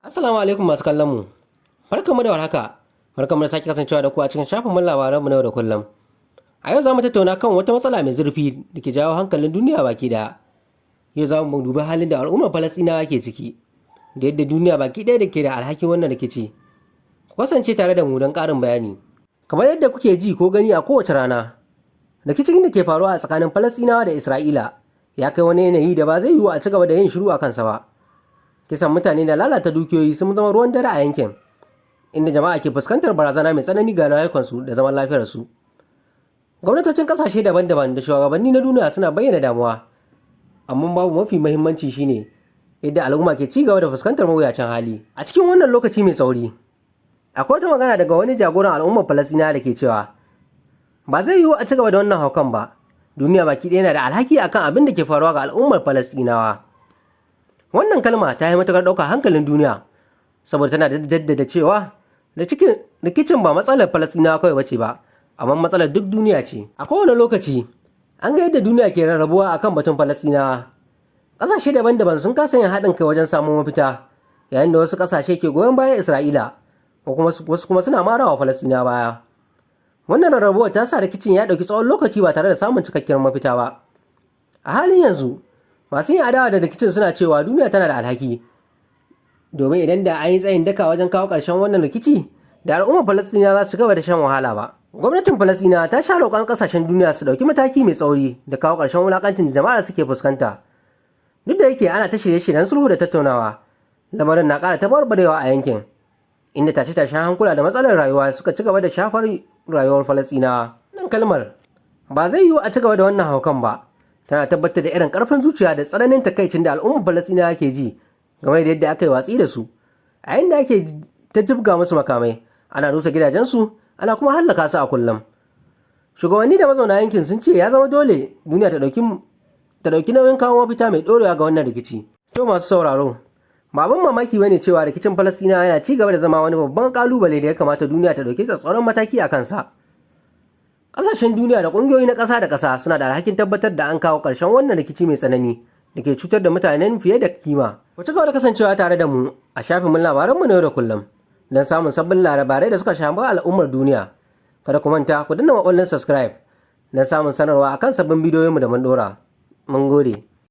Assalamu alaikum masu kallon mu. Barkanmu da warhaka. Barkanmu da sake kasancewa da ku a cikin shafin mun labaran mu na yau da kullum. A yau za mu tattauna kan wata matsala mai zurfi da ke jawo hankalin duniya baki daya. Yau za mu dubi halin da al'ummar Falasɗinawa ke ciki, da yadda duniya baki daya da ke da alhakin wannan rikici. Ku kasance tare da mu don ƙarin bayani. Kamar yadda kuke ji ko gani a kowace rana, rikicin da ke faruwa a tsakanin Falasɗinawa da Isra'ila ya kai wani yanayi da ba zai yiwu a ci gaba da yin shiru a kansa ba. Kisan mutane da lalata dukiyoyi sun zama ruwan dare a yankin, inda jama'a ke fuskantar barazana mai tsanani ga rayukansu da zaman lafiyarsu. Gwamnatocin kasashe daban-daban da shugabanni na duniya suna bayyana damuwa, amma babu mafi muhimmanci shine yadda al'umma ke ci gaba da fuskantar mawuyacin hali. A cikin wannan lokaci mai tsauri, akwai wata magana daga wani jagoran al'ummar Falasɗinawa da ke cewa ba zai yiwu a ci gaba da wannan haukan ba. Duniya baki ɗaya na da alhaki akan abin da ke faruwa ga al'ummar Falasɗinawa. Wannan kalma ta yi matuƙar ɗaukar hankalin duniya saboda tana jaddada cewa rikicin ba matsalar Falasɗinawa kawai bace ba, amma matsalar duk duniya ce. A kowane lokaci an ga yadda duniya ke rarrabuwa akan batun Falasɗinawa. Ƙasashe daban-daban sun kasa yin haɗin kai wajen samun mafita, yayin da wasu ƙasashe ke goyon bayan Isra'ila, wasu kuma suna marawa Falasɗinawa baya. Wannan rarrabuwar ta sa rikicin ya ɗauki tsawon lokaci ba tare da samun cikakkiyar mafita ba. A halin yanzu, masu yin adawa da rikicin suna cewa duniya tana da alhaki, domin idan da an yi tsayin daka wajen kawo ƙarshen wannan rikici, da al'ummar Falasɗinawa za su gaba da shan wahala ba. Gwamnatin Falasɗinawa ta sha roƙon ƙasashen duniya su ɗauki mataki mai tsauri da kawo ƙarshen wulaƙancin da jama'a suke fuskanta. Duk da yake ana ta shirye-shiryen sulhu da tattaunawa, lamarin na ƙara tabarbarewa a yankin, inda tashe-tashen hankula da matsalar rayuwa suka ci gaba da shafar rayuwar Falasɗinawa. Nan kalmar ba zai yiwu a ci gaba da wannan haukan ba tana tabbatar da irin ƙarfin zuciya da tsananin takaicin da al'ummar Falasɗinawa ke ji game da yadda aka yi watsi da su, a yayin da ake ta jibga musu makamai, ana rusa gidajensu, ana kuma hallaka su a kullum. Shugabanni da mazauna yankin sun ce ya zama dole duniya ta ɗauki nauyin kawo mafita mai ɗorewa ga wannan rikici. To masu sauraro, ba abin mamaki bane cewa rikicin Falasɗinawa yana ci gaba da zama wani babban ƙalubale da ya kamata duniya ta ɗauki tsatsauran mataki a kansa. Ƙasashen duniya da ƙungiyoyi na ƙasa da ƙasa suna da alhakin tabbatar da an kawo ƙarshen wannan rikici mai tsanani da ke cutar da mutanen fiye da kima. Ku ci gaba da kasancewa tare da mu a shafinmu labaranmu na yau da kullum don samun sabbin labarai da suka shafi al'ummar duniya. Kada ku manta ku danna maɓallin subscribe don samun sanarwa akan sabbin bidiyoyinmu da mun ɗora. Mun gode.